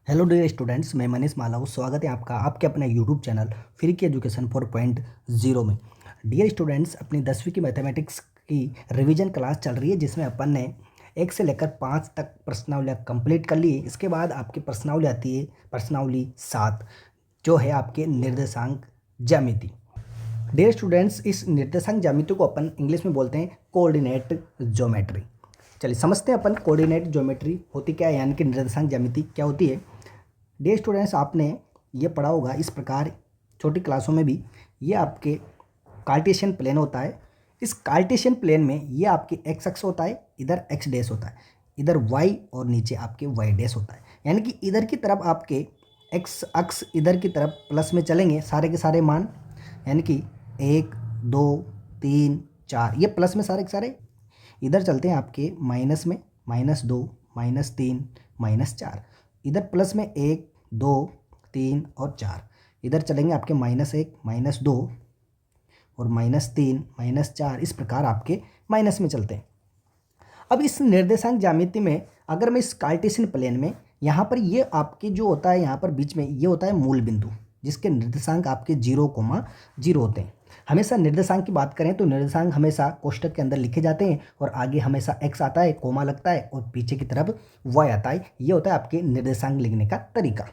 Hello dear students, मैं मनीष मालाऊ। स्वागत है आपका आपके अपने यूट्यूब चैनल फ्री की एजुकेशन 4.0 में। डियर स्टूडेंट्स, अपनी 10वीं की मैथमेटिक्स की रिवीजन क्लास चल रही है, जिसमें अपन ने 1 से लेकर 5 तक प्रश्नावलियाँ कंप्लीट कर ली है। इसके बाद आपकी प्रश्नावली आती है प्रश्नावली 7, जो है आपके निर्देशांक ज्यामिति। डियर स्टूडेंट्स, इस निर्देशांक ज्यामिति को अपन इंग्लिश में बोलते हैं कोऑर्डिनेट ज्योमेट्री। चलिए समझते हैं अपन कोऑर्डिनेट ज्योमेट्री होती क्या है, यानी कि निर्देशांक ज्यामिति क्या होती है। डियर स्टूडेंट्स, आपने ये पढ़ा होगा इस प्रकार छोटी क्लासों में भी। ये आपके कार्टेशियन प्लेन होता है। इस कार्टेशियन प्लेन में ये आपके एक्स अक्ष होता है, इधर एक्स डैश होता है, इधर वाई और नीचे आपके वाई डैश होता है। यानी कि इधर की तरफ आपके एक्स अक्ष इधर की तरफ प्लस में चलेंगे सारे के सारे मान, यानी कि 1 2 3 4 ये प्लस में सारे के सारे। इधर चलते हैं आपके माइनस में, -2 -3 -4। इधर प्लस में 1 2 3 और 4। इधर चलेंगे आपके -1 -2 और -3 -4। इस प्रकार आपके माइनस में चलते हैं। अब इस निर्देशांक ज्यामिति में अगर मैं इस कार्टेशियन प्लेन में यहाँ पर ये आपके जो होता है, यहाँ पर बीच में ये होता है मूल बिंदु, जिसके निर्देशांक आपके 0,0 होते हैं। हमेशा निर्देशांक की बात करें तो निर्देशांक हमेशा कोष्ठक के अंदर लिखे जाते हैं और आगे हमेशा x आता है, कोमा लगता है और पीछे की तरफ y आता है। ये होता है आपके निर्देशांक लिखने का तरीका।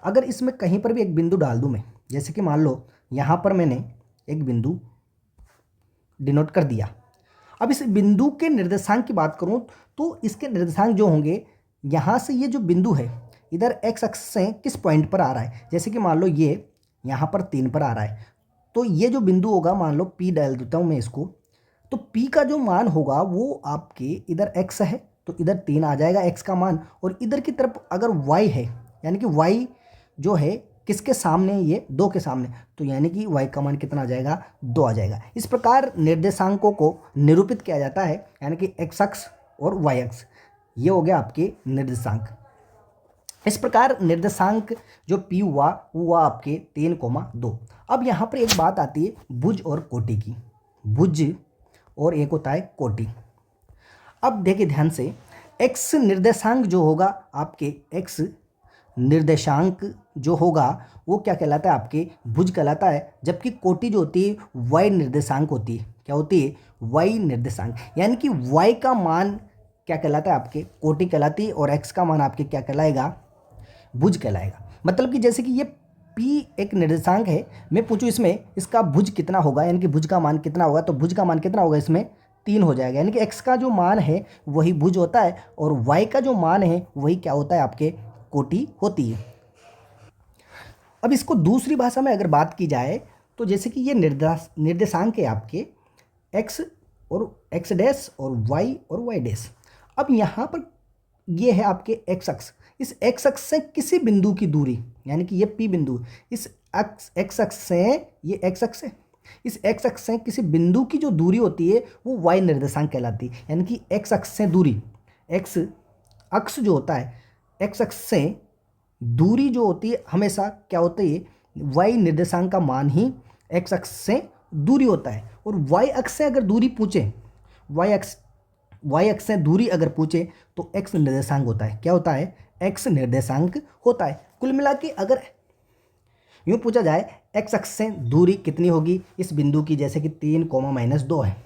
अगर इसमें कहीं पर भी एक बिंदु डाल दूं मैं, जैसे कि मान लो यहाँ पर मैंने एक बिंदु डिनोट कर दिया। अब इस बिंदु के निर्देशांक की बात करूँ तो इसके निर्देशांक जो होंगे, यहाँ से ये जो बिंदु है इधर x अक्ष से किस पॉइंट पर आ रहा है, जैसे कि मान लो ये यहाँ पर 3 पर आ रहा है, तो ये जो बिंदु होगा मान लो P डाल देता हूँ मैं इसको, तो P का जो मान होगा वो आपके इधर x है तो इधर 3 आ जाएगा x का मान, और इधर की तरफ अगर y है, यानी कि y जो है किसके सामने, ये 2 के सामने, तो यानी कि y का मान कितना आ जाएगा, 2 आ जाएगा। इस प्रकार निर्देशांकों को निरूपित किया जाता है, यानी कि x अक्ष और y अक्ष, ये हो गया आपके निर्देशांक। इस प्रकार निर्देशांक जो P हुआ वो हुआ आपके 3,2। अब यहाँ पर एक बात आती है भुज और कोटि की। भुज और एक होता है कोटि। अब देखिए ध्यान से, x निर्देशांक जो होगा आपके, x निर्देशांक जो होगा वो क्या कहलाता है, आपके भुज कहलाता है। जबकि कोटि जो होती है y निर्देशांक होती है। क्या होती है, y निर्देशांक, यानी कि y का मान क्या कहलाता है, आपके कोटि कहलाती है, और x का मान आपके क्या कहलाएगा, भुज कहलाएगा। मतलब कि जैसे कि ये P एक निर्देशांक है, मैं पूछूं इसमें इसका भुज कितना होगा, यानी कि भुज का मान कितना होगा, तो भुज का मान कितना होगा, इसमें 3 हो जाएगा। यानी कि x का जो मान है वही भुज होता है और y का जो मान है वही क्या होता है, आपके कोटि होती है। अब इसको दूसरी भाषा में अगर बात की जाए तो जैसे कि ये निर्देशांक है आपके x और x डैश और y और y डैश। अब यहाँ पर ये है आपके x अक्ष। इस x अक्ष से किसी बिंदु की दूरी, यानी कि ये P बिंदु, इस x अक्ष से, ये x अक्ष है, इस x अक्ष से किसी बिंदु की जो दूरी होती है वो y निर्देशांक कहलाती है। यानी कि x अक्ष से दूरी, x अक्ष जो होता है, x अक्ष से दूरी जो होती है हमेशा क्या होती है, y निर्देशांक का मान ही x अक्ष से दूरी होता है। और y अक्ष से अगर दूरी पूछे, y अक्ष से दूरी अगर पूछे तो x निर्देशांक होता है। क्या होता है, x निर्देशांक होता है। कुल मिला के अगर यूँ पूछा जाए x अक्ष से दूरी कितनी होगी इस बिंदु की, जैसे कि 3,-2 है,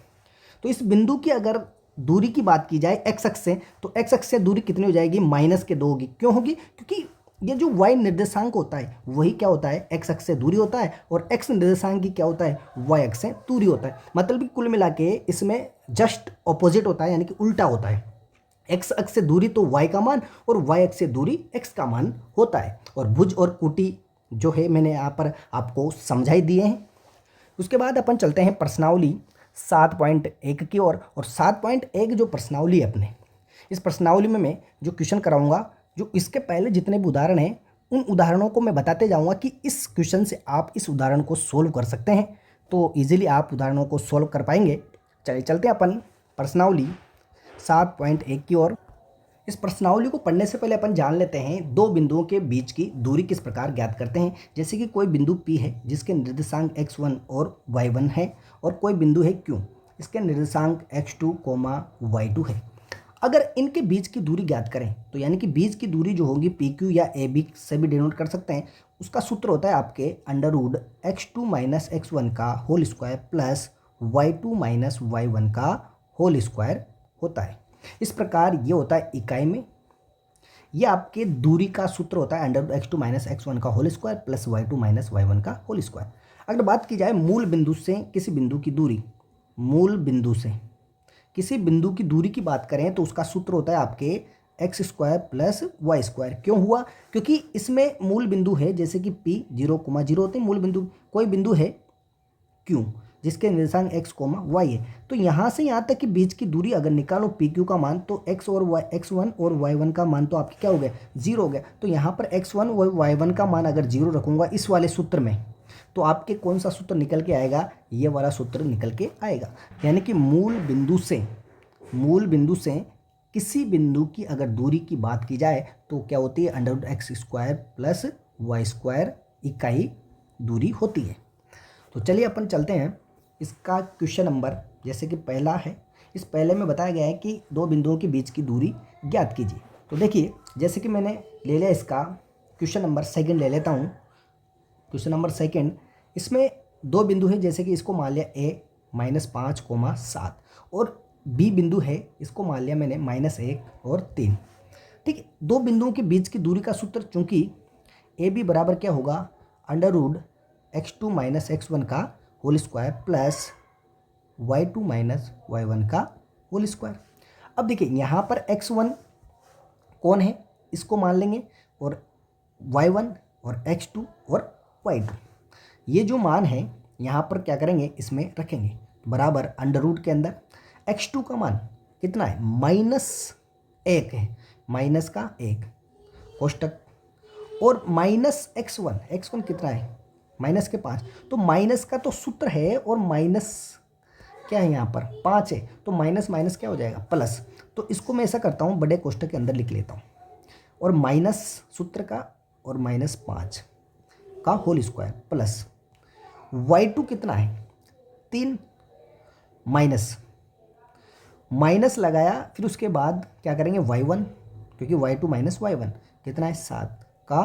तो इस बिंदु की अगर दूरी की बात की जाए x अक्ष से, तो x अक्ष से दूरी कितनी हो जाएगी, -2 होगी। क्यों होगी, क्योंकि ये जो y निर्देशांक होता है वही क्या होता है, x अक्ष से दूरी होता है, और x निर्देशांक की क्या होता है, y अक्ष से दूरी होता है। मतलब कि कुल मिला के इसमें जस्ट ऑपोजिट होता है, यानी कि उल्टा होता है। x अक्ष से दूरी तो y का मान और y अक्ष से दूरी x का मान होता है। और भुज और कोटि जो है मैंने यहाँ पर आपको समझाई दिए हैं। उसके बाद अपन चलते हैं प्रश्नावली 7.1 की ओर। और 7.1 जो प्रश्नावली है अपने, इस प्रश्नावली में मैं जो क्वेश्चन कराऊंगा, जो इसके पहले जितने भी उदाहरण हैं उन उदाहरणों को मैं बताते जाऊंगा कि इस क्वेश्चन से आप इस उदाहरण को सोल्व कर सकते हैं, तो इजीली आप उदाहरणों को सोल्व कर पाएंगे। चलिए चलते हैं अपन प्रश्नावली 7.1 की ओर। इस प्रश्नावली को पढ़ने से पहले अपन जान लेते हैं दो बिंदुओं के बीच की दूरी किस प्रकार ज्ञात करते हैं। जैसे कि कोई बिंदु P है जिसके निर्देशांक x1 और y1 है, और कोई बिंदु है Q, इसके निर्देशांक x2, y2 है। अगर इनके बीच की दूरी ज्ञात करें तो यानी कि बीच की दूरी जो होगी पी क्यू या ए बी से भी डिनोट कर सकते हैं, उसका सूत्र होता है आपके under root x2 minus x1 का whole square plus y2 minus y1 का होल स्क्वायर होता है। इस प्रकार ये होता है इकाई में, ये आपके दूरी का सूत्र होता है under root x2 minus x1 का whole square plus y2 minus y1 का होल स्क्वायर। अगर बात की जाए मूल बिंदु से किसी बिंदु की दूरी, मूल बिंदु से किसी बिंदु की दूरी की बात करें तो उसका सूत्र होता है आपके x square plus y square. क्यों हुआ? क्योंकि इसमें मूल बिंदु है, जैसे कि P 0,0 होते हैं मूल बिंदु, कोई बिंदु है Q जिसके निर्देशांक x, y है, तो यहाँ से यहाँ तक कि बीच की दूरी अगर निकालो पी क्यू का मान तो x1 और y1 का मान तो आपकी क्या हो गया, 0 हो गया। तो यहाँ पर x1 और y1 का मान अगर 0 रखूँगा इस वाले सूत्र में तो आपके कौन सा सूत्र निकल के आएगा, ये वाला सूत्र निकल के आएगा। यानी कि मूल बिंदु से किसी बिंदु की अगर दूरी की बात की जाए तो क्या होती है, under root x square plus y square इकाई दूरी होती है। तो चलिए अपन चलते हैं इसका क्वेश्चन नंबर, जैसे कि पहला है, इस पहले में बताया गया है कि दो बिंदुओं के बीच की दूरी ज्ञात कीजिए। तो देखिए, जैसे कि मैंने ले लिया इसका क्वेश्चन नंबर सेकंड ले लेता हूँ। क्वेश्चन नंबर सेकंड, इसमें दो बिंदु है, जैसे कि इसको मान लिया a -5,7 और b बिंदु है, इसको मान लिया मैंने -1 और 3। ठीक है, दो बिंदुओं के बीच की दूरी का सूत्र, चूंकि ए बी बराबर क्या होगा, under root x2 minus x1 का whole square plus y2 minus y1 का होल स्क्वायर। अब देखिए यहाँ पर x1 कौन है, इसको मान लेंगे, और y1 और x2 और y2, ये जो मान है यहाँ पर क्या करेंगे, इसमें रखेंगे बराबर अंडर रूट के अंदर। x2 का मान कितना है, -1 है, माइनस का 1 कोष्टक, और माइनस x1 कितना है, माइनस के 5, तो माइनस का तो सूत्र है और माइनस क्या है यहाँ पर 5 है, तो माइनस माइनस क्या हो जाएगा, प्लस। तो इसको मैं ऐसा करता हूँ, बड़े कोष्टक के अंदर लिख लेता हूँ, और माइनस सूत्र का और -5 का होल स्क्वायर प्लस y2 कितना है 3, माइनस लगाया, फिर उसके बाद क्या करेंगे y1, क्योंकि y2 माइनस y1 कितना है 7 का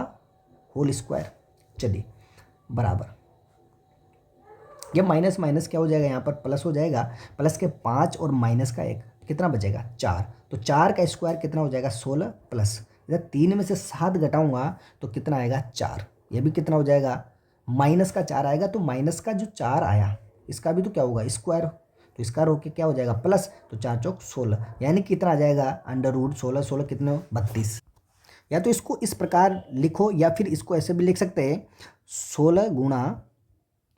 होल स्क्वायर। चलिए बराबर, ये माइनस माइनस क्या हो जाएगा, यहाँ पर प्लस हो जाएगा, प्लस के 5 और माइनस का 1 कितना बचेगा 4, तो 4 का स्क्वायर कितना हो जाएगा 16 प्लस, जब 3 में से 7 घटाऊंगा तो कितना आएगा 4, ये भी कितना हो जाएगा, माइनस का 4 आएगा, तो माइनस का जो 4 आया इसका भी तो क्या होगा स्क्वायर, तो इसका रो के क्या हो जाएगा प्लस, तो 4 चौक 16, यानी कितना आ जाएगा अंडर रूट 16 कितने 32। या तो इसको इस प्रकार लिखो या फिर इसको ऐसे भी लिख सकते हैं, 16 गुणा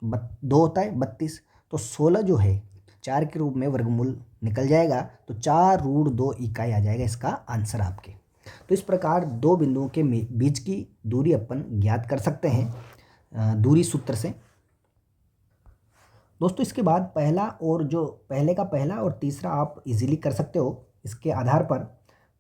2 होता है 32, तो 16 जो है 4 के रूप में वर्गमूल निकल जाएगा, तो 4√2 इकाई आ जाएगा इसका आंसर आपके। तो इस प्रकार दो बिंदुओं के बीच की दूरी अपन ज्ञात कर सकते हैं दूरी सूत्र से। दोस्तों इसके बाद पहला और जो पहले का पहला और तीसरा आप इजीली कर सकते हो इसके आधार पर।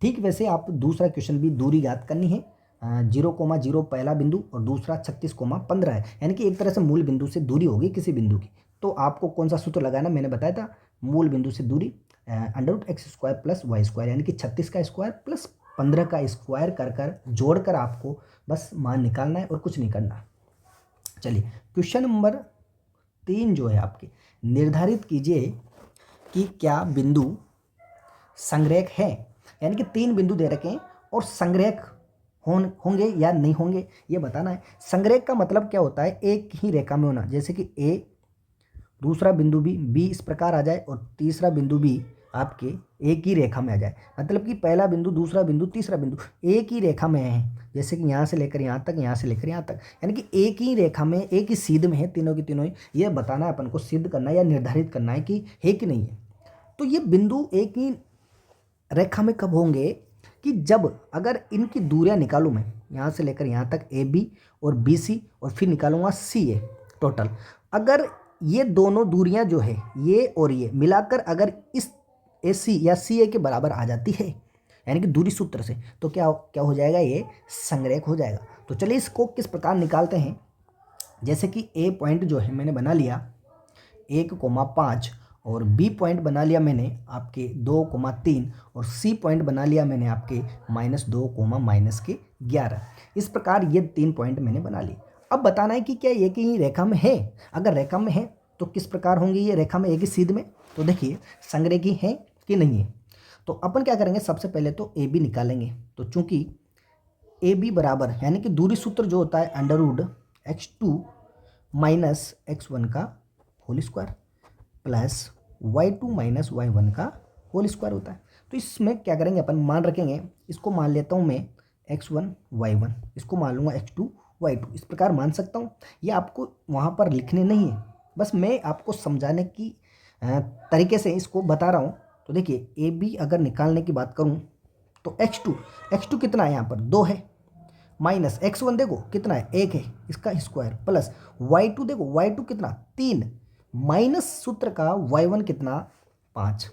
ठीक वैसे आप दूसरा क्वेश्चन भी दूरी ज्ञात करनी है, 0,0 पहला बिंदु और दूसरा 36,15 है, यानी कि एक तरह से मूल बिंदु से दूरी होगी किसी बिंदु की। तो आपको कौन सा सूत्र लगाना, मैंने बताया था, मूल बिंदु से दूरी under root x square plus y square, यानी कि 36 का स्क्वायर प्लस 15 का स्क्वायर कर जोड़कर आपको बस मान निकालना है और कुछ नहीं करना। चलिए क्वेश्चन नंबर 3 जो है आपके, निर्धारित कीजिए कि क्या बिंदु संरेख है, यानी कि 3 बिंदु दे रखे हैं और संरेख होंगे या नहीं होंगे ये बताना है। संरेख का मतलब क्या होता है, एक ही रेखा में होना, जैसे कि ए, दूसरा बिंदु बी इस प्रकार आ जाए और तीसरा बिंदु भी आपके एक ही रेखा में आ जाए, मतलब कि पहला बिंदु दूसरा बिंदु तीसरा बिंदु एक ही रेखा में है, जैसे कि यहाँ से लेकर यहाँ तक, यहाँ से लेकर यहाँ तक, यानी कि एक ही रेखा में एक ही सीध में है तीनों की तीनों ही, ये बताना है अपन को, सिद्ध करना है या निर्धारित करना है कि है कि नहीं है। तो ये बिंदु एक ही रेखा में कब होंगे, कि जब अगर इनकी दूरियां निकालूं मैं यहाँ से लेकर यहाँ तक ए बी और बी सी और फिर निकालूंगा सी ए टोटल, अगर ये दोनों दूरियां जो है ये और ये मिलाकर अगर इस ए सी या सी ए के बराबर आ जाती है, यानी कि दूरी सूत्र से, तो क्या हो जाएगा, ये संरेख हो जाएगा। तो चलिए इसको किस प्रकार निकालते हैं, जैसे कि ए पॉइंट जो है मैंने बना लिया 1,5 और बी पॉइंट बना लिया मैंने आपके 2,3 और सी पॉइंट बना लिया मैंने आपके -2, -11। इस प्रकार ये 3 पॉइंट मैंने बना लिए। अब बताना है कि क्या ये कि रेखा में है। अगर रेखा में है तो किस प्रकार होंगे ये रेखा में, एक ही सीध में। तो देखिए संरेखी है कि नहीं है। तो अपन क्या करेंगे, सबसे पहले तो ए बी निकालेंगे। तो चूंकि ए बी बराबर यानी कि दूरी सूत्र जो होता है √x2 - x1 का whole square plus y2 - y1 का होल स्क्वायर होता है। तो इसमें क्या करेंगे अपन, मान रखेंगे। इसको मान लेता हूँ मैं x1 y1, इसको मान लूँगा x2 y2। इस प्रकार मान सकता हूँ। ये आपको वहाँ पर लिखने नहीं है, बस मैं आपको समझाने की तरीके से इसको बता रहा हूँ। तो देखिए ए बी अगर निकालने की बात करूँ तो x2 कितना है, यहाँ पर 2 है, माइनस x1 देखो कितना है, 1 है, इसका स्क्वायर प्लस y2 देखो y2 कितना 3, माइनस सूत्र का y1 कितना 5।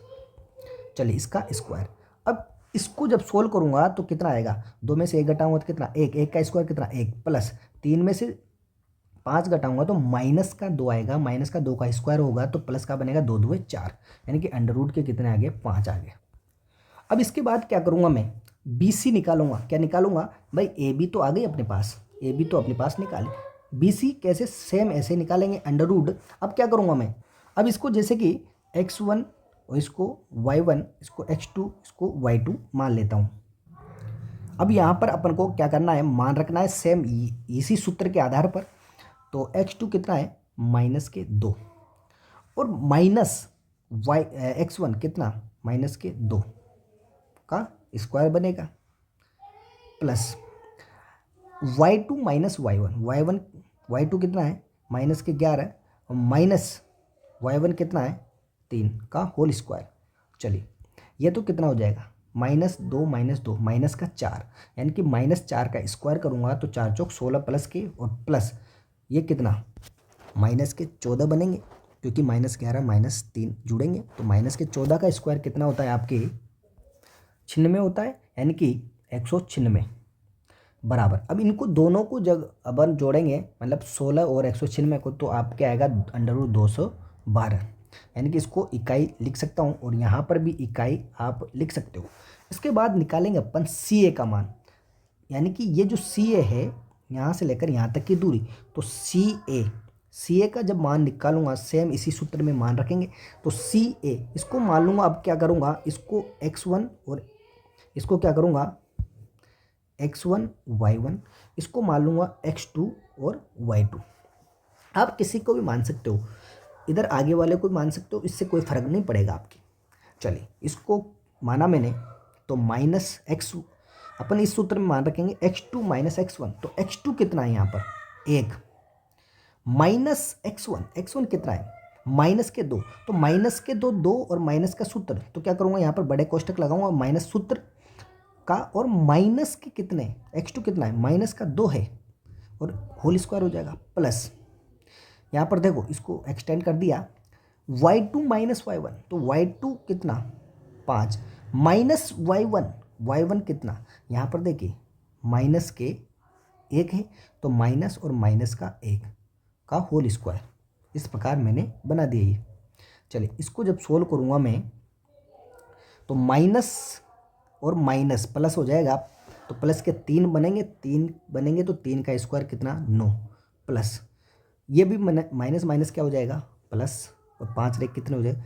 चलिए इसका स्क्वायर। अब इसको जब सोल्व करूंगा तो कितना आएगा, 2 में से 1 घटाऊंगा तो कितना 1, 1 का स्क्वायर कितना 1, प्लस 3 में से 5 घटाऊंगा तो माइनस का 2 आएगा, माइनस का 2 का स्क्वायर होगा तो प्लस का बनेगा 2 2 4, यानी कि अंडर रूट के कितने आ गए 5 आ गए। अब इसके बाद क्या करूंगा मैं, बी सी निकालूंगा। क्या निकालूंगा भाई, ए बी तो आ गई अपने पास, ए बी तो अपने पास निकाले, बी सी कैसे, सेम ऐसे निकालेंगे अंडर रूट। अब क्या करूंगा मैं, अब इसको जैसे कि x1 और इसको y1, इसको x2, इसको y2 मान लेता हूँ। अब यहाँ पर अपन को क्या करना है, मान रखना है सेम इसी सूत्र के आधार पर। तो x2 कितना है -2 और माइनस x1 कितना -2 का स्क्वायर बनेगा प्लस y2 - y1, y2 कितना है -11 और माइनस y1 कितना है 3 का होल स्क्वायर। चलिए ये तो कितना हो जाएगा -2 - 2 माइनस का 4, यानी कि -4 का स्क्वायर करूँगा तो 4 चौक 16 प्लस के और प्लस ये कितना -14 बनेंगे, क्योंकि -11 - 3 जुड़ेंगे तो -14 का स्क्वायर कितना होता है आपके 96 होता है, यानी कि 196 बराबर। अब इनको दोनों को जब अपन जोड़ेंगे मतलब 16 और 196 को, तो आपके आएगा √212, यानी कि इसको इकाई लिख सकता हूँ और यहाँ पर भी इकाई आप लिख सकते हो। इसके बाद निकालेंगे अपन सी ए का मान, यानी कि ये जो सी ए है यहाँ से लेकर यहाँ तक की दूरी, तो सी ए का जब मान निकालूंगा सेम इसी सूत्र में मान रखेंगे। तो सी ए इसको मान लूँगा। अब क्या करूँगा, इसको x1 और इसको क्या करूँगा x1 y1, इसको मान लूँगा x2 और y2। आप किसी को भी मान सकते हो, इधर आगे वाले को भी मान सकते हो, इससे कोई फर्क नहीं पड़ेगा आपकी। चलिए इसको माना मैंने तो -x, अपन इस सूत्र में मान रखेंगे x2 - x1। तो x2 कितना है यहाँ पर 1, माइनस x1 कितना है -2, तो -2 और माइनस का सूत्र, तो क्या करूँगा यहाँ पर बड़े कोष्टक लगाऊंगा माइनस सूत्र का, और माइनस के कितने x2 कितना है -2 है और होल स्क्वायर हो जाएगा प्लस यहाँ पर देखो इसको एक्सटेंड कर दिया y2 - y1, तो y2 कितना 5 माइनस y1 कितना, यहाँ पर देखिए माइनस के 1 है तो माइनस और माइनस का 1 का होल स्क्वायर। इस प्रकार मैंने बना दिया ये। चलिए इसको जब सोल्व करूँगा मैं तो माइनस और माइनस प्लस हो जाएगा, तो प्लस के 3 बनेंगे तो 3 का स्क्वायर कितना 9 प्लस ये भी माइनस माइनस क्या हो जाएगा प्लस, और 5 रेख कितने हो जाएगा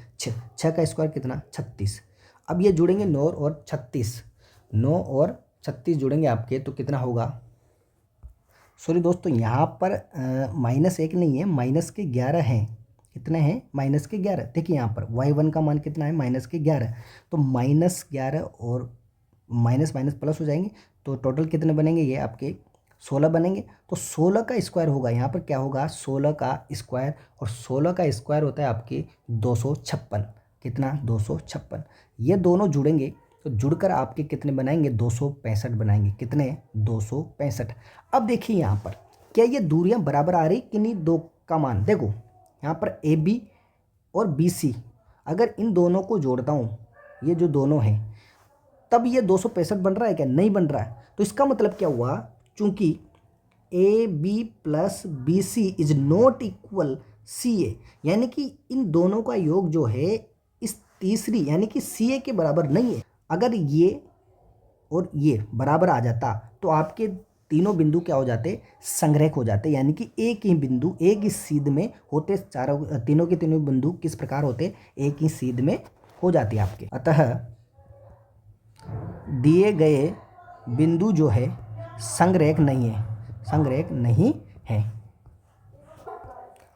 6 का स्क्वायर कितना 36। अब ये जुड़ेंगे 9 और 36 जुड़ेंगे आपके तो कितना होगा, सॉरी दोस्तों यहाँ पर -1 नहीं है, -11 हैं। कितने हैं -11। देखिए यहाँ पर y1 का मान कितना है -11, तो -11 और माइनस माइनस प्लस हो जाएंगे तो टोटल कितने बनेंगे ये आपके 16 बनेंगे। तो 16 का स्क्वायर होगा, यहाँ पर क्या होगा 16 का स्क्वायर, और 16 का स्क्वायर होता है आपके 256। कितना 256, ये दोनों जुड़ेंगे तो जुड़कर आपके कितने बनाएंगे 265 बनाएंगे। कितने 265। अब देखिए यहाँ पर क्या ये दूरियां बराबर आ रही कि नहीं, दो का मान देखो यहाँ पर ए बी और बी सी, अगर इन दोनों को जोड़ता हूँ ये जो दोनों हैं तब ये 265 बन रहा है क्या, नहीं बन रहा है। तो इसका मतलब क्या हुआ, चूंकि A B plus B C is not equal C A, यानी कि इन दोनों का योग जो है इस तीसरी यानी कि सी ए के बराबर नहीं है। अगर ये और ये बराबर आ जाता तो आपके तीनों बिंदु क्या हो जाते, संग्रहक हो जाते, यानी कि एक ही बिंदु एक ही सीध में होते, चारों तीनों के तीनों बिंदु किस प्रकार होते, एक ही सीध में हो जाती आपके। अतः दिए गए बिंदु जो है संग्रहक नहीं है, संग्रहक नहीं है।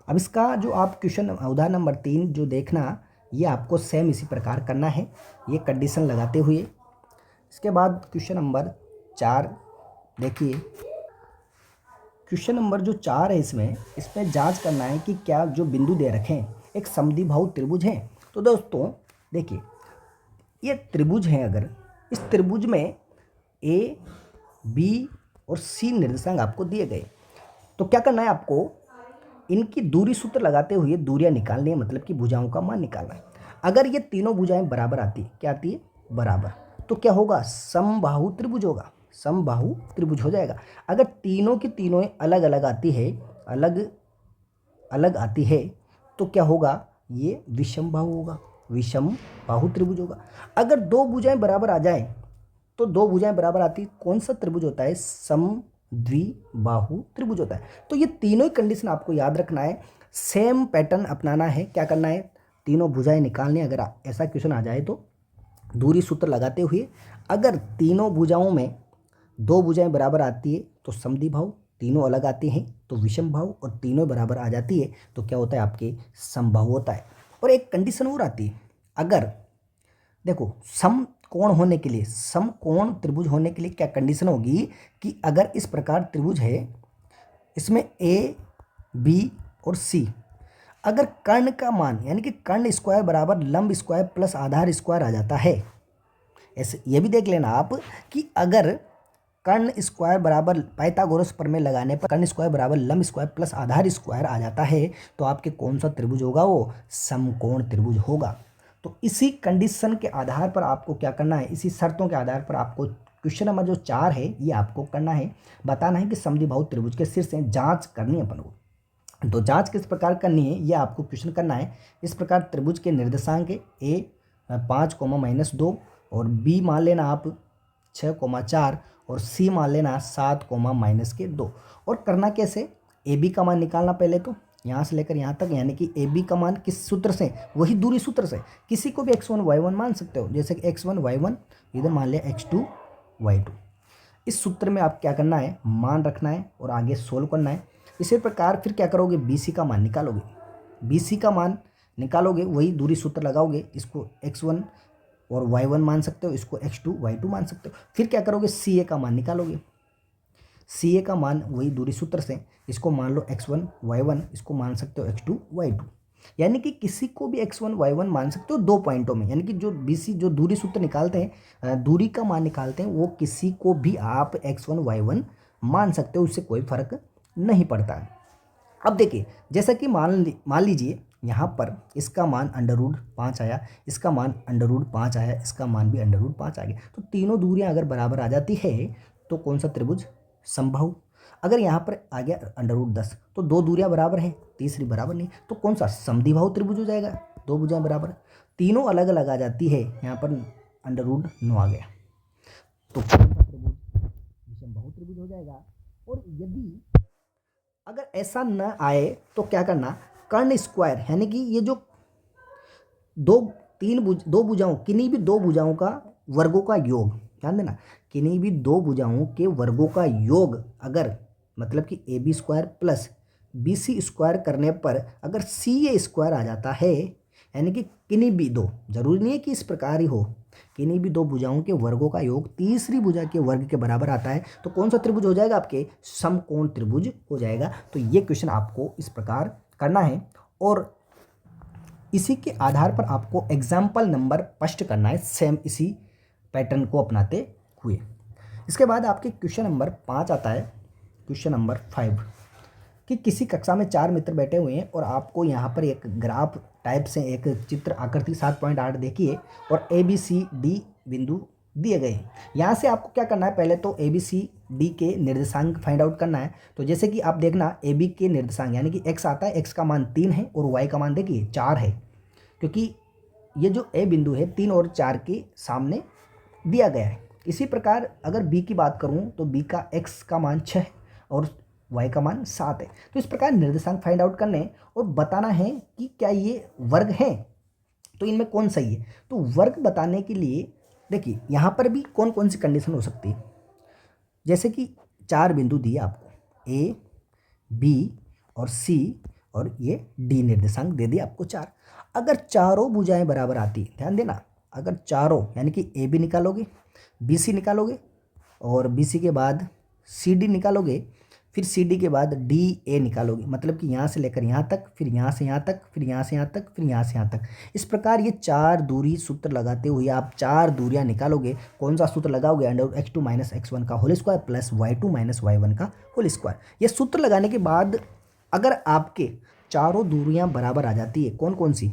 अब इसका जो आप क्वेश्चन उदाहरण नंबर 3 जो देखना, ये आपको सेम इसी प्रकार करना है, ये कंडीशन लगाते हुए। इसके बाद क्वेश्चन नंबर 4 देखिए, क्वेश्चन नंबर जो 4 है इसमें जांच करना है कि क्या जो बिंदु दे रखे हैं एक समद्विबाहु त्रिभुज है। तो दोस्तों देखिए, ये त्रिभुज है, अगर इस त्रिभुज में ए बी और सी निर्देशांक आपको दिए गए, तो क्या करना है आपको, इनकी दूरी सूत्र लगाते हुए दूरियां निकालनी है, मतलब कि भुजाओं का मान निकालना है। अगर ये तीनों भुजाएं बराबर आती है, क्या आती है, बराबर, तो क्या होगा, समबाहु त्रिभुज होगा, समबाहु त्रिभुज हो जाएगा। अगर तीनों की तीनों अलग अलग आती है, अलग अलग आती है, तो क्या होगा, ये विषमबाहु होगा, विषमबाहु त्रिभुज होगा। अगर दो भुजाएं बराबर आ जाएं, तो दो भुजाएं बराबर आती, कौन सा त्रिभुज होता है, समद्विबाहु त्रिभुज होता है। तो ये तीनों ही कंडीशन आपको याद रखना है, सेम पैटर्न अपनाना है। क्या करना है, तीनों भुजाएं निकालनी, अगर ऐसा क्वेश्चन आ जाए तो दूरी सूत्र लगाते हुए, अगर तीनों भुजाओं में दो भुजाएं बराबर आती है तो समद्विबाहु, तीनों अलग आती हैं तो विषमबाहु, और तीनों बराबर आ जाती है तो क्या होता है, आपके समबाहु होता है। और एक कंडीशन और आती है, अगर देखो समकोण होने के लिए, समकोण त्रिभुज होने के लिए क्या कंडीशन होगी, कि अगर इस प्रकार त्रिभुज है, इसमें ए बी और सी, अगर कर्ण का मान यानी कि कर्ण स्क्वायर बराबर लंब स्क्वायर प्लस आधार स्क्वायर आ जाता है, ऐसे ये भी देख लेना आप कि अगर कर्ण स्क्वायर बराबर पाइथागोरस प्रमेय लगाने पर कर्ण स्क्वायर बराबर लंब स्क्वायर प्लस आधार स्क्वायर आ जाता है, तो आपके कौन सा त्रिभुज होगा, वो समकोण त्रिभुज होगा। तो इसी कंडीशन के आधार पर आपको क्या करना है, इसी शर्तों के आधार पर आपको क्वेश्चन नंबर जो 4 है ये आपको करना है, बताना है कि समद्विबाहु त्रिभुज के शीर्ष से जांच करनी है अपन को। तो जांच किस प्रकार करनी है, ये आपको क्वेश्चन करना है। इस प्रकार त्रिभुज के निर्देशांक ए 5, -2 और बी मान लेना आप 6, 4 और सी मान लेना 7, -2। और करना कैसे, ए बी का मान निकालना पहले, तो यहाँ से लेकर यहाँ तक, यानी कि ए बी का मान किस सूत्र से, वही दूरी सूत्र से, किसी को भी x1 y1 मान सकते हो, जैसे कि x1 y1 इधर मान लिया x2 y2। इस सूत्र में आप क्या करना है, मान रखना है और आगे सोल्व करना है। इसी प्रकार फिर क्या करोगे, BC का मान निकालोगे, BC का मान निकालोगे, वही दूरी सूत्र लगाओगे, इसको x1 और y1 मान सकते हो, इसको x2 y2 मान सकते हो। फिर क्या करोगे, CA का मान निकालोगे, CA का मान वही दूरी सूत्र से, इसको मान लो x1 y1, इसको मान सकते हो x2 y2, यानी कि किसी को भी x1 y1 मान सकते हो दो पॉइंटों में, यानी कि जो BC जो दूरी सूत्र निकालते हैं, दूरी का मान निकालते हैं, वो किसी को भी आप x1 y1 मान सकते हो, उससे कोई फर्क नहीं पड़ता है। अब देखिए, जैसा कि मान लीजिए यहाँ पर इसका मान √5 आया, इसका मान √5 आया, इसका मान भी √5 आ गया, तो तीनों दूरियां अगर बराबर आ जाती है तो कौन सा त्रिभुज, समबाहु। अगर यहाँ पर आ गया √10 तो दो दूरियां बराबर हैं, तीसरी बराबर नहीं, तो कौन सा, समद्विबाहु त्रिभुज हो जाएगा, दो भुजाएं बराबर, तीनों अलग अलग आ जाती है, यहाँ पर √9 आ गया, तो कौन सा त्रिभुज, विषमबाहु त्रिभुज हो जाएगा। और यदि अगर ऐसा न आए तो क्या करना, कर्ण स्क्वायर यानी कि ये जो दो भुजाओं, किन्हीं भी दो भुजाओं का वर्गों का योग, ध्यान देना, किन्हीं भी दो भुजाओं के वर्गों का योग, अगर मतलब कि AB square plus BC square करने पर अगर CA स्क्वायर आ जाता है, यानी कि किन्हीं भी दो, जरूरी नहीं है कि इस प्रकार ही हो, किन्हीं भी दो भुजाओं के वर्गों का योग तीसरी भुजा के वर्ग के बराबर आता है, तो कौन सा त्रिभुज हो जाएगा, आपके समकोण त्रिभुज हो जाएगा। तो ये क्वेश्चन आपको इस प्रकार करना है, और इसी के आधार पर आपको एग्जाम्पल नंबर स्पष्ट करना है, सेम इसी पैटर्न को अपनाते हुए। इसके बाद आपके क्वेश्चन नंबर 5 आता है, क्वेश्चन नंबर 5, कि किसी कक्षा में 4 मित्र बैठे हुए हैं और आपको यहाँ पर एक ग्राफ टाइप से एक चित्र आकृति 7.8 देखिए, और ABCD बिंदु दिए गए हैं। यहाँ से आपको क्या करना है, पहले तो ABCD डी के निर्देशांक फाइंड आउट करना है। तो जैसे कि आप देखना ए बी के निर्देशांक यानी कि एक्स आता है, एक्स का मान 3 है और वाई का मान देखिए 4 है, क्योंकि ये जो ए बिंदु है 3 और 4 के सामने दिया गया है। इसी प्रकार अगर बी की बात करूं तो बी का एक्स का मान 6 है और वाई का मान 7 है। तो इस प्रकार निर्देशांक फाइंड आउट करने और बताना है कि क्या ये वर्ग हैं, तो इनमें कौन सही है। तो वर्ग बताने के लिए देखिए यहाँ पर भी कौन कौन सी कंडीशन हो सकती है। जैसे कि 4 बिंदु दिए आपको, ए बी और सी और ये डी निर्देशांक दे दिए आपको 4। अगर चारों भुजाएं बराबर आती, ध्यान देना, अगर चारों यानी कि ए बी निकालोगे, बी सी निकालोगे और बी सी के बाद सी डी निकालोगे, फिर सी डी के बाद डी ए निकालोगे, मतलब कि यहाँ से लेकर यहाँ तक, फिर यहाँ से यहाँ तक, फिर यहाँ से यहाँ तक, फिर यहाँ से यहाँ तक। इस प्रकार ये 4 दूरी सूत्र लगाते हुए आप 4 दूरियाँ निकालोगे। कौन सा सूत्र लगाओगे? अंडर x2 माइनस x1 का whole square plus y2 minus y1 का होल स्क्वायर। ये सूत्र लगाने के बाद अगर आपके चारों दूरियाँ बराबर आ जाती है, कौन कौन सी?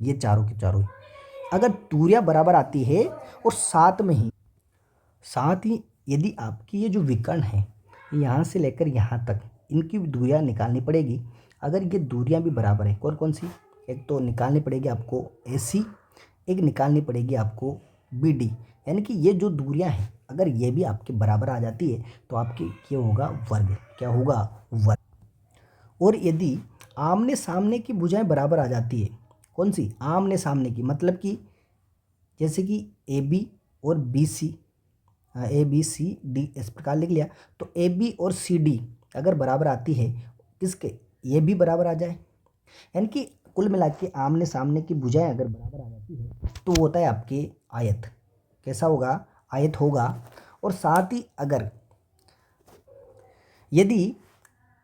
ये चारों की चारों ही अगर दूरियाँ बराबर आती है और साथ ही यदि आपकी ये जो विकर्ण है यहाँ से लेकर यहाँ तक, इनकी दूरियाँ निकालनी पड़ेगी। अगर ये दूरियाँ भी बराबर है, कौन कौन सी? एक तो निकालनी पड़ेगी आपको AC, एक निकालनी पड़ेगी आपको BD, यानी कि ये जो दूरियाँ हैं अगर ये भी आपके बराबर आ जाती है तो आपकी क्या होगा? वर्ग। क्या होगा? वर्ग। और यदि आमने सामने की भुजाएं बराबर आ जाती है, कौन सी? आमने सामने की, मतलब कि जैसे कि AB और BC, ABC D इस प्रकार लिख लिया, तो AB और CD अगर बराबर आती है, किसके? ये भी बराबर आ जाए, यानी कि कुल मिला के आमने सामने की भुजाएं अगर बराबर आ जाती है तो वो होता है आपके आयत। कैसा होगा? आयत होगा। और साथ ही अगर यदि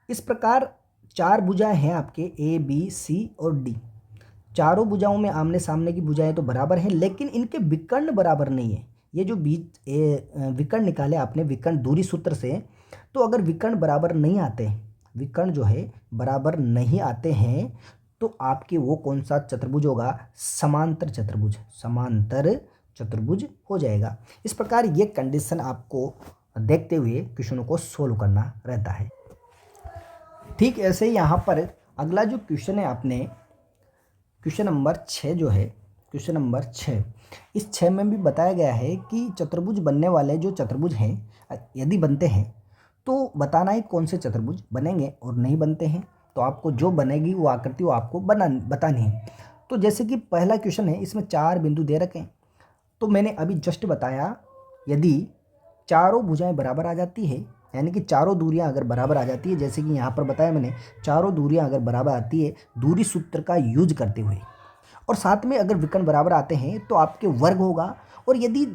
इस प्रकार 4 भुजाएं हैं आपके A B C और D, चारों भुजाओं में आमने सामने की भुजाएं तो बराबर हैं, लेकिन इनके विकर्ण बराबर नहीं है। ये जो बीच विकर्ण निकाले आपने विकर्ण दूरी सूत्र से, तो अगर विकर्ण बराबर नहीं आते, विकर्ण जो है बराबर नहीं आते हैं, तो आपके वो कौन सा चतुर्भुज होगा? समांतर चतुर्भुज। समांतर चतुर्भुज हो जाएगा। इस प्रकार ये कंडीशन आपको देखते हुए क्वेश्चनों को सोल्व करना रहता है। ठीक ऐसे ही यहाँ पर अगला जो क्वेश्चन है, आपने क्वेश्चन नंबर 6 जो है, क्वेश्चन नंबर 6, इस 6 में भी बताया गया है कि चतुर्भुज बनने वाले जो चतुर्भुज हैं यदि बनते हैं तो बताना है कौन से चतुर्भुज बनेंगे, और नहीं बनते हैं तो आपको जो बनेगी वो आकृति वो आपको बतानी है। तो जैसे कि पहला क्वेश्चन है, इसमें 4 बिंदु दे रखे हैं, तो मैंने अभी जस्ट बताया यदि चारों भुजाएं बराबर आ जाती है, यानी कि चारों दूरियां अगर बराबर आ जाती है, जैसे कि यहाँ पर बताया मैंने, चारों दूरियां अगर बराबर आती है दूरी सूत्र का यूज करते हुए, और साथ में अगर विकर्ण बराबर आते हैं तो आपके वर्ग होगा। और यदि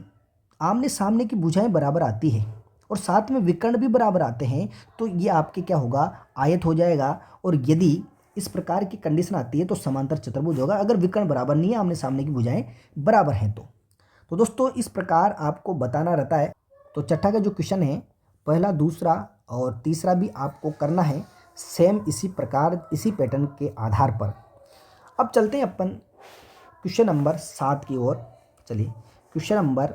आमने सामने की भुजाएं बराबर आती है और साथ में विकर्ण भी बराबर आते हैं तो ये आपके क्या होगा? आयत हो जाएगा। और यदि इस प्रकार की कंडीशन आती है तो समांतर चतुर्भुज होगा, अगर विकर्ण बराबर नहीं है, आमने सामने की भुजाएं बराबर हैं तो दोस्तों इस प्रकार आपको बताना रहता है। तो छठा का जो क्वेश्चन है, पहला, दूसरा और तीसरा भी आपको करना है सेम इसी प्रकार, इसी पैटर्न के आधार पर। अब चलते हैं अपन क्वेश्चन नंबर 7 की ओर। चलिए, क्वेश्चन नंबर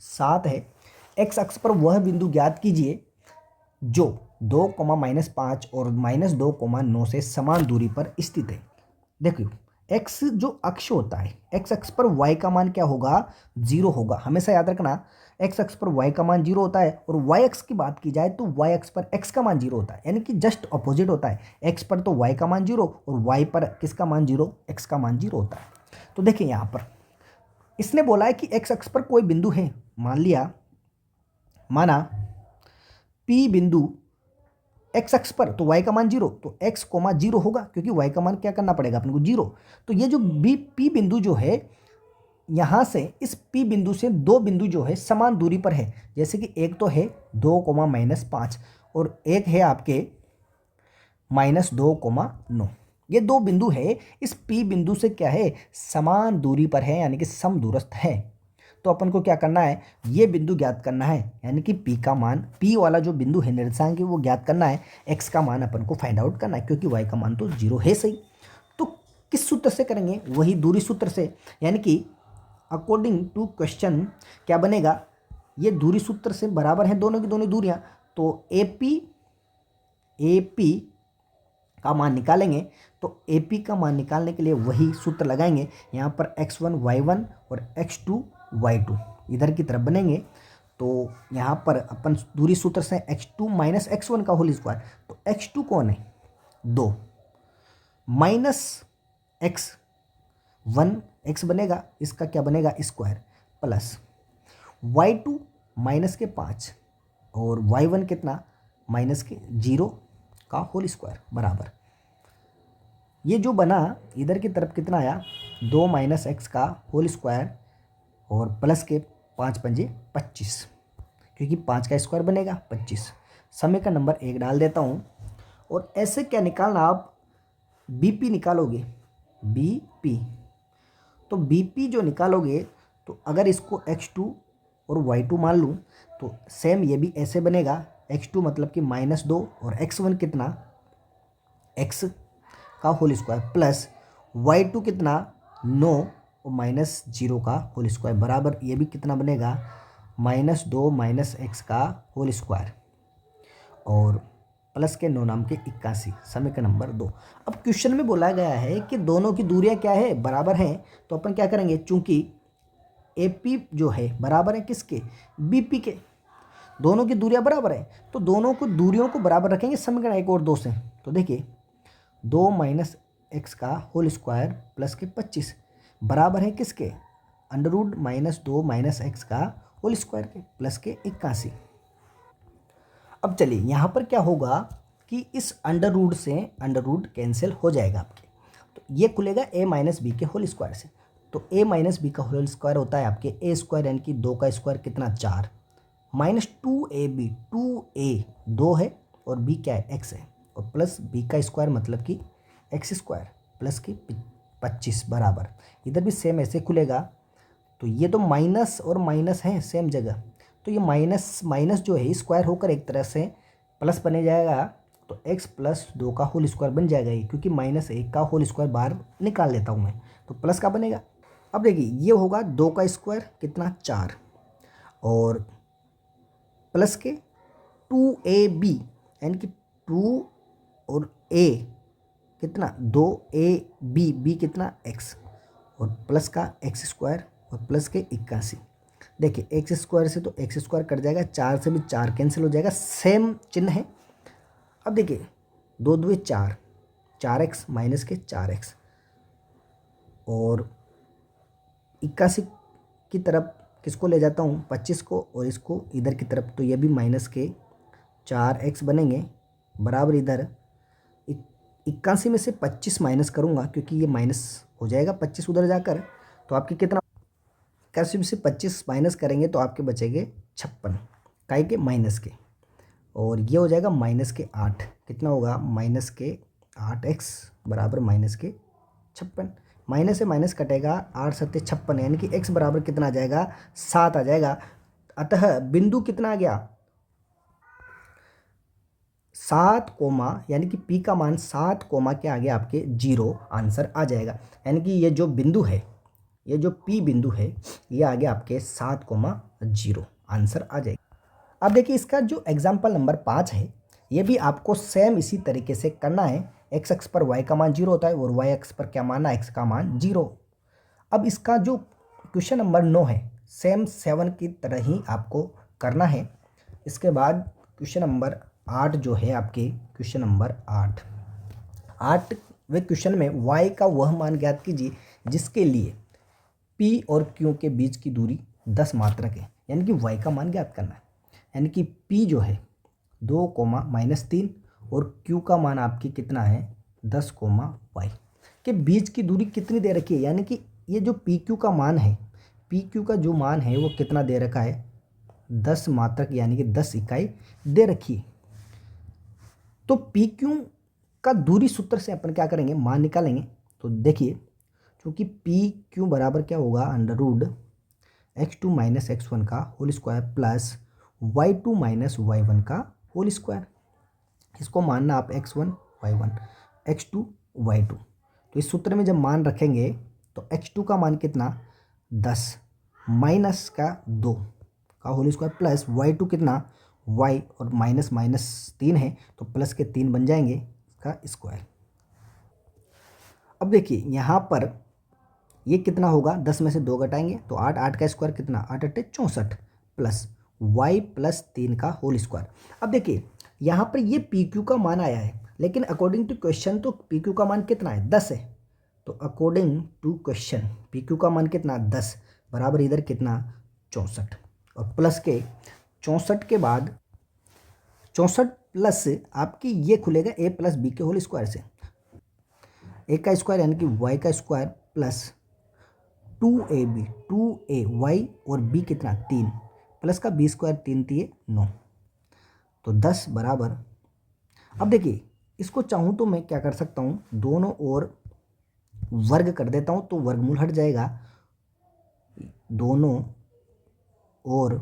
7 है, एक्स अक्ष पर वह बिंदु ज्ञात कीजिए जो 2, -5 और -2, 9 से समान दूरी पर स्थित है। देखिए, एक्स जो अक्ष होता है, एक्स अक्ष पर वाई का मान क्या होगा? 0 होगा। हमेशा याद रखना, एक्स अक्ष पर वाई का मान 0 होता है, और वाई अक्ष की बात की जाए तो वाई अक्ष पर एक्स का मान 0 होता है, यानी कि जस्ट अपोजिट होता है। एक्स पर तो वाई का मान 0 और वाई पर किसका मान 0? एक्स का मान 0 होता है। तो देखिए यहाँ पर इसने बोला है कि एक्स अक्ष पर कोई बिंदु है, माना P बिंदु एक्स अक्ष पर, तो y का मान 0, तो x, 0 होगा, क्योंकि y का मान क्या करना पड़ेगा अपने को? 0। तो ये जो P बिंदु जो है, यहाँ से इस P बिंदु से 2 बिंदु जो है समान दूरी पर है, जैसे कि एक तो है 2, -5 और एक है आपके -2, 9। ये 2 बिंदु है, इस P बिंदु से क्या है? समान दूरी पर है, यानी कि समदूरस्थ है। तो अपन को क्या करना है? ये बिंदु ज्ञात करना है, यानी कि P का मान, P वाला जो बिंदु है निर्देशांक वो ज्ञात करना है। x का मान अपन को फाइंड आउट करना है, क्योंकि y का मान तो 0 है सही। तो किस सूत्र से करेंगे? वही दूरी सूत्र से, यानी कि अकॉर्डिंग टू क्वेश्चन क्या बनेगा? ये दूरी सूत्र से बराबर हैं दोनों की दोनों दूरियां, तो AP का मान निकालेंगे। तो AP का मान निकालने के लिए वही सूत्र लगाएंगे। यहाँ पर x1 y1 और x2 y2 इधर की तरफ बनेंगे। तो यहाँ पर अपन दूरी सूत्र से x2 माइनस x1 का होल स्क्वायर, तो x2 कौन है 2 माइनस x1 x बनेगा, इसका क्या बनेगा स्क्वायर, प्लस y2 माइनस के 5 और y1 कितना माइनस के 0 का होल स्क्वायर बराबर, ये जो बना इधर की तरफ कितना आया 2 माइनस एक्स का होल स्क्वायर और प्लस के 5 पंजे 25, क्योंकि 5 का स्क्वायर बनेगा 25। समय का नंबर 1 डाल देता हूँ। और ऐसे क्या निकालना, आप BP निकालोगे, BP, तो BP जो निकालोगे तो अगर इसको x2 और y2 मान लूँ तो सेम ये भी ऐसे बनेगा, x2 मतलब कि -2 और x1 कितना x का होल स्क्वायर प्लस y2 कितना 9 और -0 का होल स्क्वायर बराबर, ये भी कितना बनेगा -2 माइनस एक्स का होल स्क्वायर और प्लस के 9 नाम के 81। समय का नंबर 2। अब क्वेश्चन में बोला गया है कि दोनों की दूरियां क्या है बराबर हैं, तो अपन क्या करेंगे, चूंकि AP जो है बराबर है किसके BP के, दोनों की दूरियां बराबर है तो दोनों को दूरियों को बराबर रखेंगे समीकरण 1 और 2 से। तो देखिए 2 माइनस एक्स का होल स्क्वायर प्लस के 25 बराबर है किसके √-2 माइनस एक्स का होल स्क्वायर के प्लस के 81। अब चलिए यहाँ पर क्या होगा कि इस अंडर रूट से अंडर रूट कैंसिल हो जाएगा आपके, तो ये खुलेगा a माइनस बी के होल स्क्वायर से। तो a माइनस बी का होल स्क्वायर होता है आपके a स्क्वायर यानी कि 2 का स्क्वायर कितना 4 माइनस 2ab, 2a 2 है और b क्या है x है और प्लस b का स्क्वायर मतलब कि एक्स स्क्वायर प्लस की 25 बराबर, इधर भी सेम ऐसे खुलेगा। तो ये तो माइनस और माइनस है सेम जगह, तो ये माइनस माइनस जो है स्क्वायर होकर एक तरह से प्लस बने जाएगा, तो x प्लस 2 का होल स्क्वायर बन जाएगा ये, क्योंकि -1 का होल स्क्वायर बाहर निकाल लेता हूँ मैं, तो प्लस का बनेगा। अब देखिए ये होगा 2 का स्क्वायर कितना 4 और प्लस के 2ab यानी कि 2 और a कितना 2ab, b कितना x और प्लस का एक्स स्क्वायर और प्लस के 81। देखिए एक्स स्क्वायर से तो एक्स स्क्वायर कट जाएगा, 4 से भी 4 कैंसिल हो जाएगा, सेम चिन्ह है। अब देखिए 2 2 4, 4x माइनस के 4x और 81 की तरफ किसको ले जाता हूँ 25 को और इसको इधर की तरफ, तो ये भी माइनस के 4x बनेंगे बराबर, इधर 81 में से 25 माइनस करूँगा क्योंकि ये माइनस हो जाएगा 25 उधर जाकर, तो आपके कितना 81 में से 25 माइनस करेंगे तो आपके बचेंगे 56 काई के माइनस के, और ये हो जाएगा -8, कितना होगा -8x बराबर -56, माइनस से माइनस कटेगा 8 7 56 यानी कि x बराबर कितना आ जाएगा 7 आ जाएगा। अतः बिंदु कितना आ गया 7 कोमा, यानी कि p का मान 7 कोमा के आगे आपके 0 आंसर आ जाएगा, यानी कि ये जो बिंदु है, ये जो p बिंदु है ये आगे आपके 7,0 आंसर आ जाएगा। अब देखिए इसका जो एग्जाम्पल नंबर 5 है ये भी आपको सेम इसी तरीके से करना है। x अक्ष पर y का मान 0 होता है और y अक्ष पर क्या मानना x का मान 0। अब इसका जो क्वेश्चन नंबर 9 है सेम 7 की तरह ही आपको करना है। इसके बाद क्वेश्चन नंबर 8 जो है आपके क्वेश्चन नंबर 8वें क्वेश्चन में y का वह मान ज्ञात कीजिए जिसके लिए p और q के बीच की दूरी 10 मात्रक है, यानी कि y का मान ज्ञात करना है, यानी कि p जो है 2, -3 और q का मान आपकी कितना है 10, y के बीच की दूरी कितनी दे रखी है, यानी कि ये जो पी क्यू का मान है, पी क्यू का जो मान है वो कितना दे रखा है 10 मात्रक यानी कि 10 इकाई दे रखी है। तो पी क्यू का दूरी सूत्र से अपन क्या करेंगे मान निकालेंगे। तो देखिए क्योंकि पी क्यू बराबर क्या होगा √x2 माइनस x1 का whole square plus y2 minus y1 का होल स्क्वायर, इसको मानना आप x1 y1 x2 y2। तो इस सूत्र में जब मान रखेंगे तो x2 का मान कितना 10 माइनस का 2 का होल स्क्वायर प्लस y2 कितना y और माइनस माइनस 3 है तो प्लस के 3 बन जाएंगे इसका स्क्वायर। अब देखिए यहाँ पर ये कितना होगा, 10 में से 2 घटाएंगे तो 8, 8 का स्क्वायर कितना 8 8 64 प्लस y प्लस 3 का होल स्क्वायर। अब देखिए यहाँ पर ये पी क्यू का मान आया है, लेकिन अकॉर्डिंग टू क्वेश्चन तो पी क्यू का मान कितना है 10 है। तो according to question P Q का मान कितना 10 बराबर इधर कितना 64 और प्लस के 64 के बाद 64 प्लस आपकी ये खुलेगा a प्लस बी के होल स्क्वायर से, a का स्क्वायर यानी कि y का स्क्वायर प्लस 2ab 2ay और b कितना 3 प्लस का b स्क्वायर 3 3 9 तो 10 बराबर। अब देखिए इसको चाहूँ तो मैं क्या कर सकता हूँ, दोनों ओर वर्ग कर देता हूँ तो वर्गमूल हट जाएगा, दोनों ओर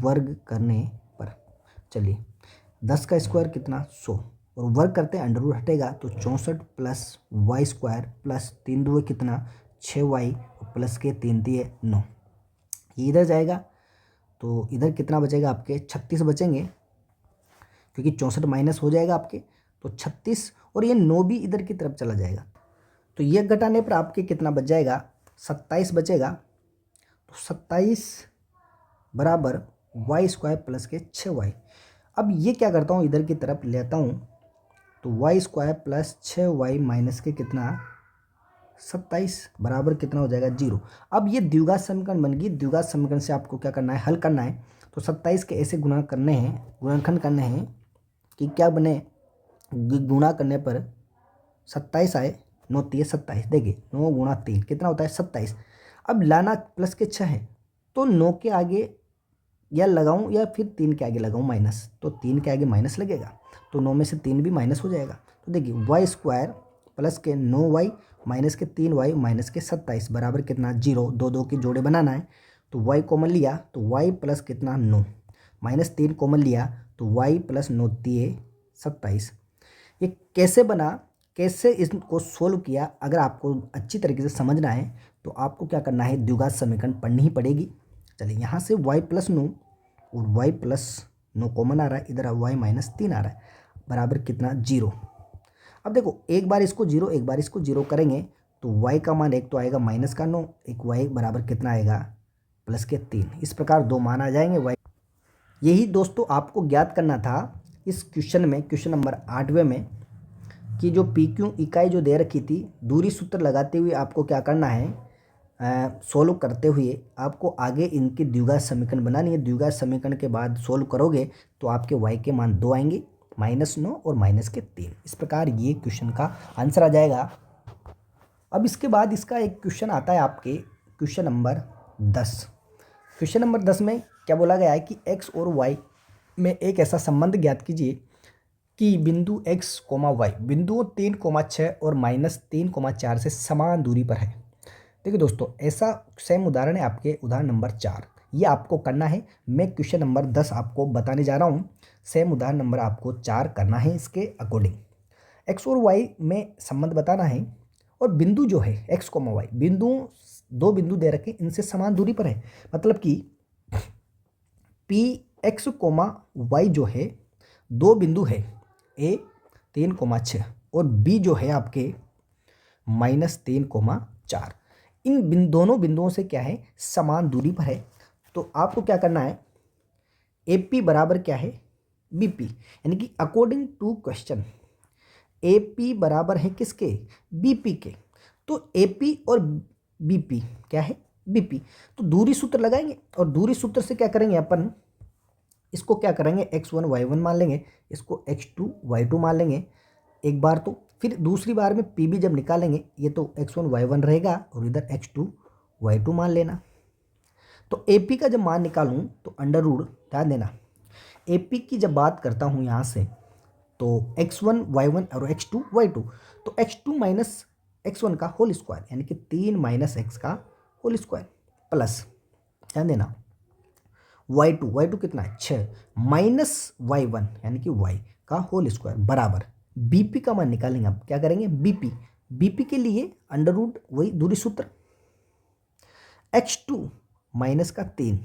वर्ग करने पर चलिए 10 का स्क्वायर कितना 100 और वर्ग करते हैं अंडर रूट हटेगा तो 64 प्लस वाई स्क्वायर प्लस 3 2 कितना 6y प्लस के 3 3 9, ये इधर जाएगा तो इधर कितना बचेगा आपके 36 बचेंगे क्योंकि 64 माइनस हो जाएगा आपके तो 36 और ये 9 भी इधर की तरफ चला जाएगा तो ये घटाने पर आपके कितना बच जाएगा 27 बचेगा। तो 27 बराबर वाई स्क्वायर प्लस के 6y। अब ये क्या करता हूँ इधर की तरफ लेता हूँ तो Y square plus 6y minus के कितना 27 बराबर कितना हो जाएगा 0। अब ये द्विघात समीकरण बन गई, द्विघात समीकरण से आपको क्या करना है हल करना है तो 27 के ऐसे गुणा करने हैं, गुणनखंड करने हैं कि क्या बने, गुणा करने पर 27 आए 9 3 27, देखिए 9 गुणा 3 कितना होता है 27। अब लाना प्लस के 6 है तो 9 के आगे या लगाऊं या फिर 3 के आगे लगाऊं माइनस, तो 3 के आगे माइनस लगेगा तो 9 में से 3 भी माइनस हो जाएगा। तो देखिए वाई स्क्वायर प्लस के 9y माइनस के 3y माइनस के 27 बराबर कितना 0, 2 2 के जोड़े बनाना है तो y कॉमन लिया तो y प्लस कितना 9 माइनस 3 कॉमन लिया तो y प्लस 9 3 27। ये कैसे बना, कैसे इसको सोल्व किया, अगर आपको अच्छी तरीके से समझना है तो आपको क्या करना है द्विघात समीकरण पढ़नी ही पड़ेगी। चलिए यहाँ से y प्लस 9 और y प्लस 9 कॉमन आ रहा है, इधर y माइनस 3 आ रहा है बराबर कितना 0। अब देखो एक बार इसको 0 एक बार इसको 0 करेंगे तो y का मान एक तो आएगा माइनस का 9, एक y बराबर कितना आएगा प्लस के 3, इस प्रकार दो मान आ जाएंगे y। यही दोस्तों आपको ज्ञात करना था इस क्वेश्चन में, क्वेश्चन नंबर 8वें में, कि जो पी क्यू इकाई जो दे रखी थी दूरी सूत्र लगाते हुए आपको क्या करना है, सोल्व करते हुए आपको आगे इनकी द्विघात समीकरण बनानी है। द्विघात समीकरण के बाद सोल्व करोगे तो आपके y के मान 2 आएंगे, -9 और माइनस के 3, इस प्रकार ये क्वेश्चन का आंसर आ जाएगा। अब इसके बाद इसका एक क्वेश्चन आता है आपके क्वेश्चन नंबर 10। क्वेश्चन नंबर 10 में क्या बोला गया है कि x और y में एक ऐसा संबंध ज्ञात कीजिए कि बिंदु x, y बिंदुओं 3,6 और -3,4 से समान दूरी पर है। देखिए दोस्तों ऐसा सेम उदाहरण है आपके उदाहरण नंबर 4, ये आपको करना है। मैं क्वेश्चन नंबर 10 आपको बताने जा रहा हूँ, सेम उदाहरण नंबर आपको 4 करना है इसके अकॉर्डिंग। x और y में संबंध बताना है और बिंदु जो है x, y बिंदु, दो बिंदु दे रखे इनसे समान दूरी पर है, मतलब कि Px, y जो है दो बिंदु है a 3,6 और b जो है आपके -3,4, इन दोनों बिंदुओं से क्या है समान दूरी पर है। तो आपको क्या करना है, AP बराबर क्या है BP, यानी कि अकॉर्डिंग टू क्वेश्चन AP बराबर है किसके BP के, तो AP और BP क्या है BP। तो दूरी सूत्र लगाएंगे और दूरी सूत्र से क्या करेंगे अपन, इसको क्या करेंगे x1 y1 मान लेंगे, इसको x2 y2 मान लेंगे एक बार, तो फिर दूसरी बार में PB जब निकालेंगे ये तो x1 y1 रहेगा और इधर x2 y2 मान लेना। तो AP का जब मान निकालूं तो अंडर रूट, ध्यान देना AP की जब बात करता हूं यहाँ से तो x1 y1 और x2 y2, तो x2 माइनस x1 का होल स्क्वायर यानी कि 3 माइनस x का होल स्क्वायर प्लस, ध्यान देना y2 कितना है 6 माइनस y1 यानी कि y का होल स्क्वायर बराबर BP का मान निकालेंगे। अब क्या करेंगे BP के लिए अंडर रूट वही दूरी सूत्र, x2 माइनस का 3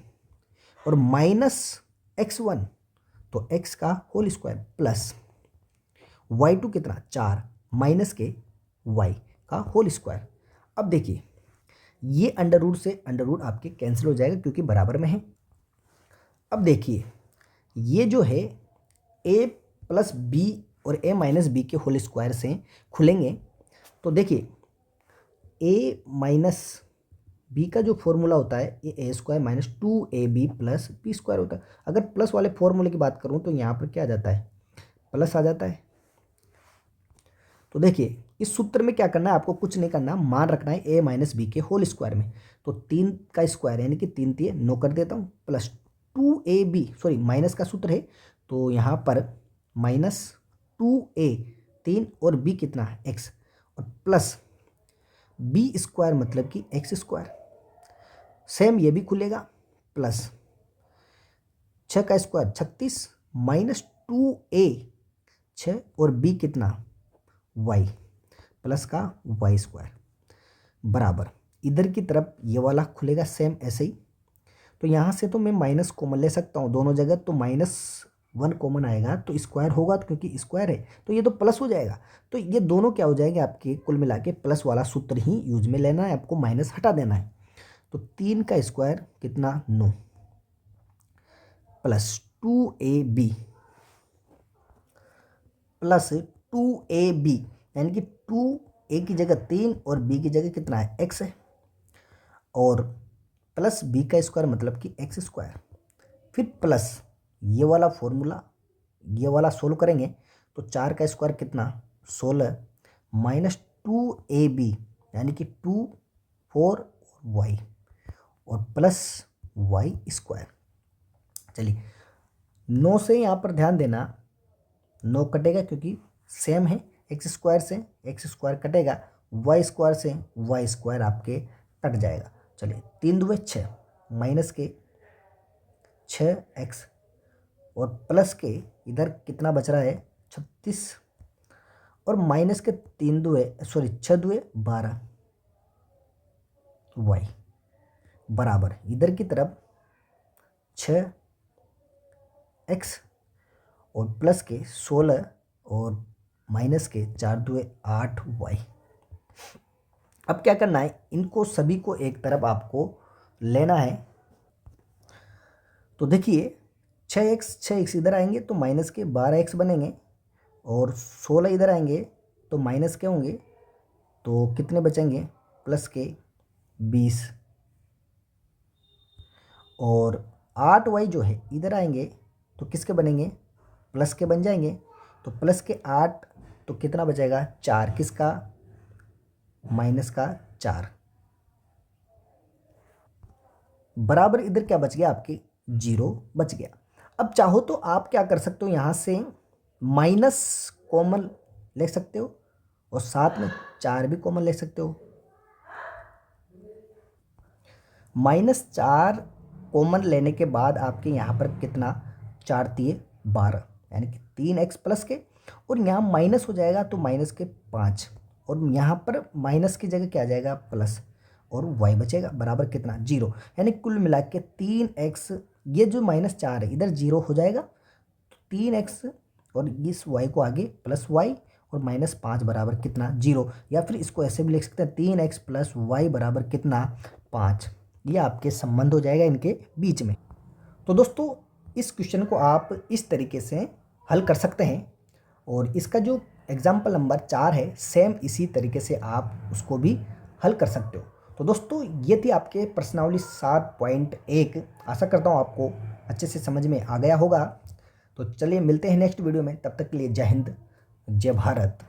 और -x1 तो x का होल स्क्वायर प्लस y2 कितना 4 माइनस के y का होल स्क्वायर। अब देखिए ये अंडर रूट से अंडर रूट आपके कैंसिल हो जाएगा क्योंकि बराबर में है। अब देखिए ये जो है a प्लस बी और a माइनस बी के होल स्क्वायर से खुलेंगे। तो देखिए a माइनस बी का जो फॉर्मूला होता है ये A square minus 2ab plus B square होता है। अगर प्लस वाले फॉर्मूले की बात करूँ तो यहाँ पर क्या आ जाता है, प्लस आ जाता है। तो देखिए इस सूत्र में क्या करना है, आपको कुछ नहीं करना, मान रखना है a माइनस बी के होल स्क्वायर में। तो 3 का स्क्वायर यानी कि 3 3 9 कर देता हूँ प्लस 2ab, सॉरी माइनस का सूत्र है तो यहाँ पर -2a 3 और b कितना है x और प्लस बी स्क्वायर मतलब कि एक्स स्क्वायर। सेम ये भी खुलेगा प्लस 6 का स्क्वायर 36 -2a 6 और b कितना y प्लस का y स्क्वायर बराबर इधर की तरफ ये वाला खुलेगा सेम ऐसे ही। तो यहाँ से तो मैं माइनस कॉमन ले सकता हूँ दोनों जगह, तो -1 कॉमन आएगा तो स्क्वायर होगा, तो क्योंकि स्क्वायर है तो ये तो प्लस हो जाएगा। तो ये दोनों क्या हो जाएंगे आपके, कुल मिला के प्लस वाला सूत्र ही यूज में लेना है, आपको माइनस हटा देना है। तो 3 का स्क्वायर कितना 9 प्लस 2ab प्लस 2ab यानी कि 2a की जगह 3 और b की जगह कितना है x है, और प्लस b का स्क्वायर मतलब कि एक्स स्क्वायर। फिर प्लस ये वाला फॉर्मूला ये वाला सोल्व करेंगे तो 4 का स्क्वायर कितना 16 -2ab यानी कि 2 4 y और प्लस y स्क्वायर। चलिए 9 से यहाँ पर ध्यान देना, 9 कटेगा क्योंकि सेम है, एक्स स्क्वायर से एक्स स्क्वायर कटेगा, वाई स्क्वायर से वाई स्क्वायर आपके कट जाएगा। चलिए 3 2 6 माइनस के 6x और प्लस के इधर कितना बच रहा है 36 और माइनस के 3 2 सॉरी 6 2 12 y बराबर इधर की तरफ 6x और प्लस के 16 और माइनस के 4 2 8y। अब क्या करना है, इनको सभी को एक तरफ आपको लेना है। तो देखिए 6x इधर आएंगे तो माइनस के 12x बनेंगे और 16 इधर आएंगे तो माइनस के होंगे, तो कितने बचेंगे प्लस के 20 और 8y जो है इधर आएंगे तो किसके बनेंगे प्लस के बन जाएंगे। तो प्लस के 8 तो कितना बचेगा 4, किसका माइनस का 4 बराबर इधर क्या बच गया आपके 0 बच गया। अब चाहो तो आप क्या कर सकते हो, यहाँ से माइनस कॉमन ले सकते हो और साथ में 4 भी कॉमन ले सकते हो। -4 कॉमन लेने के बाद आपके यहाँ पर कितना 4 3 12 यानी कि 3x प्लस के, और यहाँ माइनस हो जाएगा तो माइनस के 5 और यहाँ पर माइनस की जगह क्या आ जाएगा प्लस और y बचेगा बराबर कितना 0, यानी कुल मिला के 3x ये जो -4 है इधर 0 हो जाएगा, तो 3x और इस y को आगे प्लस y और -5 बराबर कितना 0, या फिर इसको ऐसे भी लिख सकते हैं 3x प्लस y बराबर कितना 5। ये आपके संबंध हो जाएगा इनके बीच में। तो दोस्तों इस क्वेश्चन को आप इस तरीके से हल कर सकते हैं, और इसका जो एग्जाम्पल नंबर 4 है सेम इसी तरीके से आप उसको भी हल कर सकते हो। तो दोस्तों ये थी आपके प्रश्नावली 7.1। आशा करता हूँ आपको अच्छे से समझ में आ गया होगा। तो चलिए मिलते हैं नेक्स्ट वीडियो में, तब तक के लिए जय हिंद जय भारत।